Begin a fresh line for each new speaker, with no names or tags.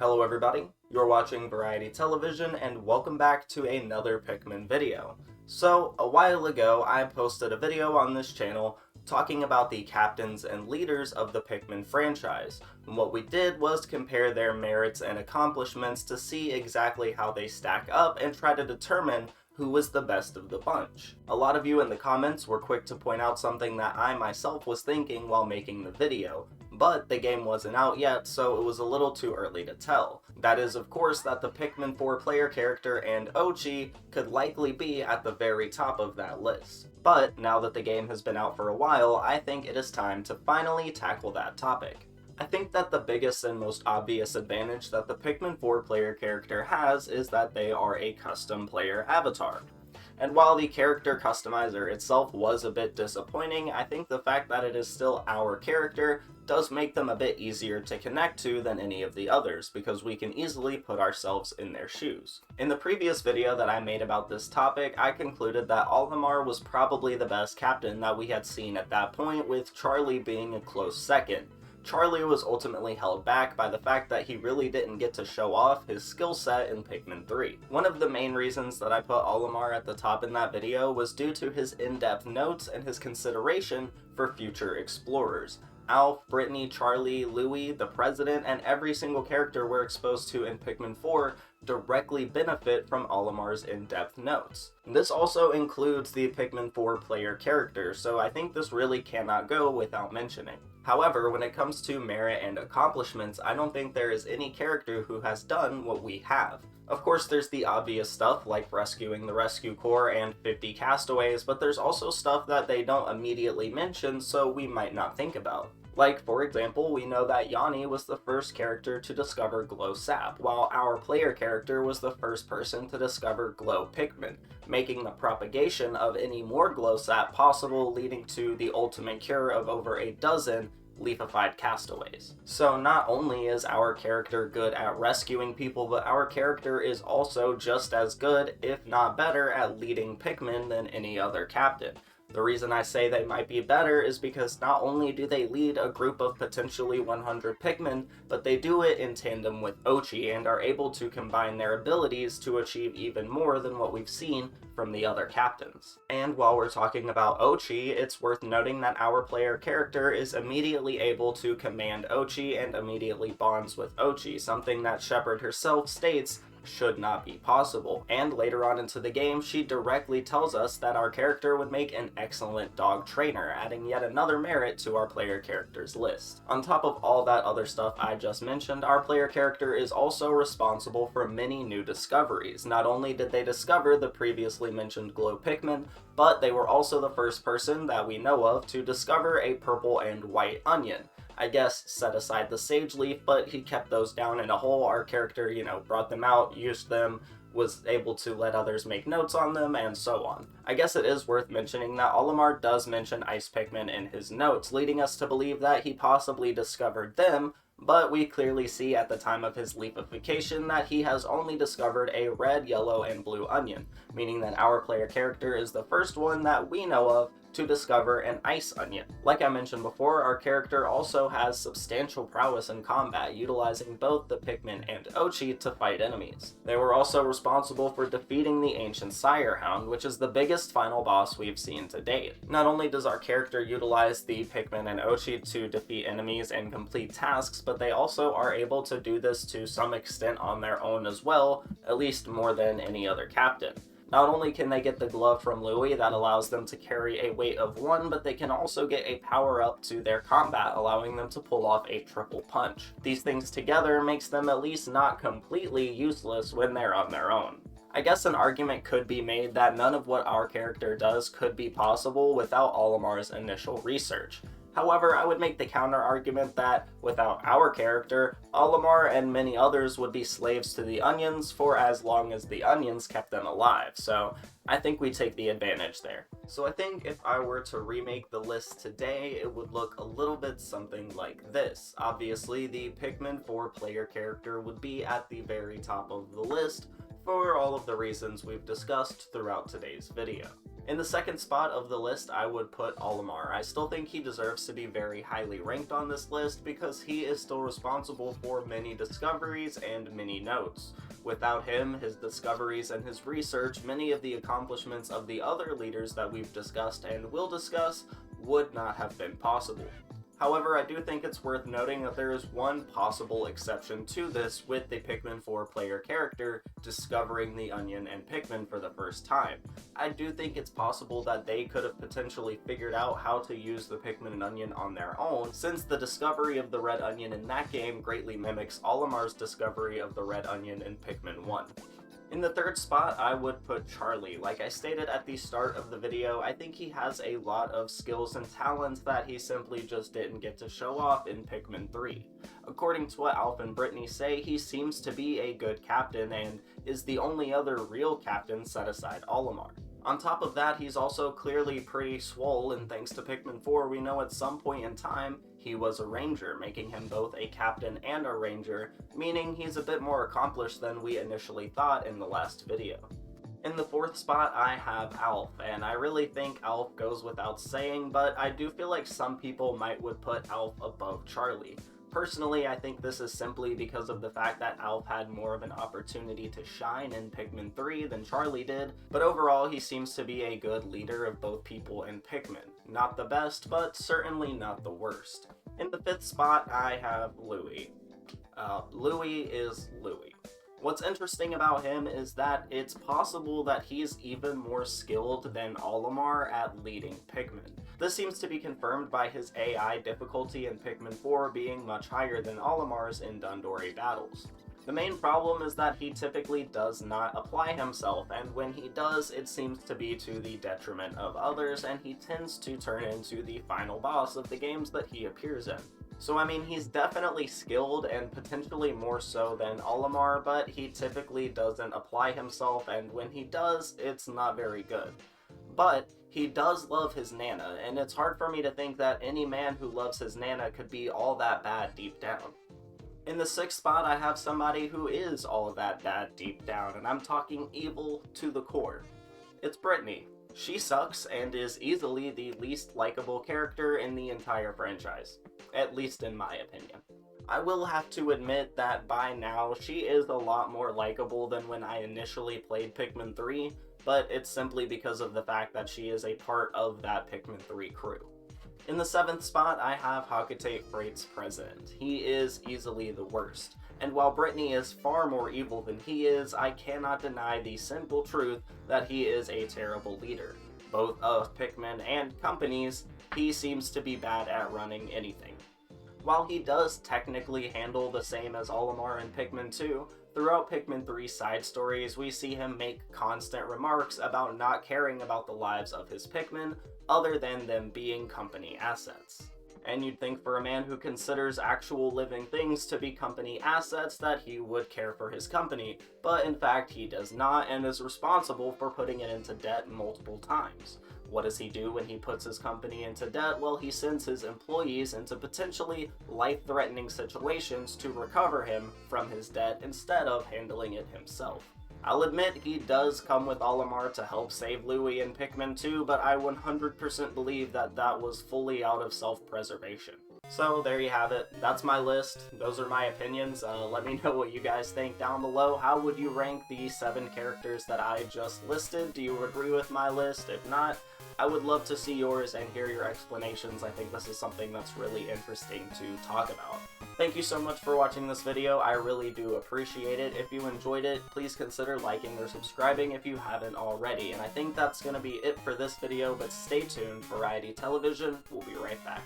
Hello everybody, you're watching Variety Television and welcome back to another Pikmin video. So, a while ago I posted a video on this channel talking about the captains and leaders of the Pikmin franchise. And what we did was compare their merits and accomplishments to see exactly how they stack up and try to determine who was the best of the bunch. A lot of you in the comments were quick to point out something that I myself was thinking while making the video, but the game wasn't out yet, so it was a little too early to tell. That is, of course, that the Pikmin 4 player character and Ochi could likely be at the very top of that list. But now that the game has been out for a while, I think it is time to finally tackle that topic. I think that the biggest and most obvious advantage that the Pikmin 4 player character has is that they are a custom player avatar. And while the character customizer itself was a bit disappointing, I think the fact that it is still our character does make them a bit easier to connect to than any of the others, because we can easily put ourselves in their shoes. In the previous video that I made about this topic, I concluded that Olimar was probably the best captain that we had seen at that point, with Charlie being a close second. Charlie was ultimately held back by the fact that he really didn't get to show off his skill set in Pikmin 3. One of the main reasons that I put Olimar at the top in that video was due to his in-depth notes and his consideration for future explorers. Alf, Brittany, Charlie, Louie, the President, and every single character we're exposed to in Pikmin 4 directly benefit from Olimar's in-depth notes. This also includes the Pikmin 4 player character, so I think this really cannot go without mentioning. However, when it comes to merit and accomplishments, I don't think there is any character who has done what we have. Of course, there's the obvious stuff like rescuing the Rescue Corps and 50 castaways, but there's also stuff that they don't immediately mention, so we might not think about. Like, for example, we know that Yanni was the first character to discover Glow Sap, while our player character was the first person to discover Glow Pikmin, making the propagation of any more Glow Sap possible, leading to the ultimate cure of over a dozen leafified castaways. So not only is our character good at rescuing people, but our character is also just as good, if not better, at leading Pikmin than any other captain. The reason I say they might be better is because not only do they lead a group of potentially 100 Pikmin, but they do it in tandem with Ochi and are able to combine their abilities to achieve even more than what we've seen from the other captains. And while we're talking about Ochi, it's worth noting that our player character is immediately able to command Ochi and immediately bonds with Ochi, something that Shepard herself states should not be possible. And later on into the game, she directly tells us that our character would make an excellent dog trainer, adding yet another merit to our player character's list. On top of all that other stuff I just mentioned, our player character is also responsible for many new discoveries. Not only did they discover the previously mentioned Glow Pikmin, but they were also the first person that we know of to discover a purple and white onion. I guess set aside the sage leaf, but he kept those down in a hole. Our character, brought them out, used them, was able to let others make notes on them, and so on. I guess it is worth mentioning that Olimar does mention Ice Pikmin in his notes, leading us to believe that he possibly discovered them, but we clearly see at the time of his leafification that he has only discovered a red, yellow, and blue onion, meaning that our player character is the first one that we know of to discover an ice onion. Like I mentioned before, our character also has substantial prowess in combat, utilizing both the Pikmin and Ochi to fight enemies. They were also responsible for defeating the Ancient Sire Hound, which is the biggest final boss we've seen to date. Not only does our character utilize the Pikmin and Ochi to defeat enemies and complete tasks, but they also are able to do this to some extent on their own as well, at least more than any other captain. Not only can they get the glove from Louie that allows them to carry a weight of 1, but they can also get a power-up to their combat, allowing them to pull off a triple punch. These things together makes them at least not completely useless when they're on their own. I guess an argument could be made that none of what our character does could be possible without Olimar's initial research. However, I would make the counter-argument that, without our character, Olimar and many others would be slaves to the onions for as long as the onions kept them alive, so I think we take the advantage there. So I think if I were to remake the list today, it would look a little bit something like this. Obviously, the Pikmin 4 player character would be at the very top of the list, for all of the reasons we've discussed throughout today's video. In the second spot of the list, I would put Olimar. I still think he deserves to be very highly ranked on this list because he is still responsible for many discoveries and many notes. Without him, his discoveries, and his research, many of the accomplishments of the other leaders that we've discussed and will discuss would not have been possible. However, I do think it's worth noting that there is one possible exception to this with the Pikmin 4 player character discovering the onion and Pikmin for the first time. I do think it's possible that they could have potentially figured out how to use the Pikmin and onion on their own, since the discovery of the red onion in that game greatly mimics Olimar's discovery of the red onion in Pikmin 1. In the third spot, I would put Charlie. Like I stated at the start of the video, I think he has a lot of skills and talents that he simply just didn't get to show off in Pikmin 3. According to what Alf and Brittany say, he seems to be a good captain and is the only other real captain set aside Olimar. On top of that, he's also clearly pretty swole, and thanks to Pikmin 4, we know at some point in time he was a ranger, making him both a captain and a ranger, meaning he's a bit more accomplished than we initially thought in the last video. In the fourth spot, I have Alf, and I really think Alf goes without saying, but I do feel like some people would put Alf above Charlie. Personally, I think this is simply because of the fact that Alf had more of an opportunity to shine in Pikmin 3 than Charlie did, but overall he seems to be a good leader of both people and Pikmin. Not the best, but certainly not the worst. In the fifth spot, I have Louie. Louie is Louie. What's interesting about him is that it's possible that he's even more skilled than Olimar at leading Pikmin. This seems to be confirmed by his AI difficulty in Pikmin 4 being much higher than Olimar's in Dundori battles. The main problem is that he typically does not apply himself, and when he does, it seems to be to the detriment of others, and he tends to turn into the final boss of the games that he appears in. So I mean, he's definitely skilled and potentially more so than Olimar, but he typically doesn't apply himself, and when he does, it's not very good. But he does love his Nana, and it's hard for me to think that any man who loves his Nana could be all that bad deep down. In the sixth spot, I have somebody who is all of that bad deep down, and I'm talking evil to the core. It's Brittany. She sucks and is easily the least likable character in the entire franchise, at least in my opinion. I will have to admit that by now she is a lot more likable than when I initially played Pikmin 3, but it's simply because of the fact that she is a part of that Pikmin 3 crew. In the seventh spot, I have Hokate Freight's president. He is easily the worst. And while Brittany is far more evil than he is, I cannot deny the simple truth that he is a terrible leader. Both of Pikmin and companies, he seems to be bad at running anything. While he does technically handle the same as Olimar in Pikmin 2, throughout Pikmin 3's side stories, we see him make constant remarks about not caring about the lives of his Pikmin, other than them being company assets. And you'd think for a man who considers actual living things to be company assets that he would care for his company, but in fact he does not and is responsible for putting it into debt multiple times. What does he do when he puts his company into debt? Well, he sends his employees into potentially life-threatening situations to recover him from his debt instead of handling it himself. I'll admit he does come with Olimar to help save Louie in Pikmin 2, but I 100% believe that that was fully out of self-preservation. So there you have it. That's my list. Those are my opinions. Let me know what you guys think down below. How would you rank the 7 characters that I just listed? Do you agree with my list? If not, I would love to see yours and hear your explanations. I think this is something that's really interesting to talk about. Thank you so much for watching this video. I really do appreciate it. If you enjoyed it, please consider liking or subscribing if you haven't already. And I think that's going to be it for this video, but stay tuned. Variety Television will be right back.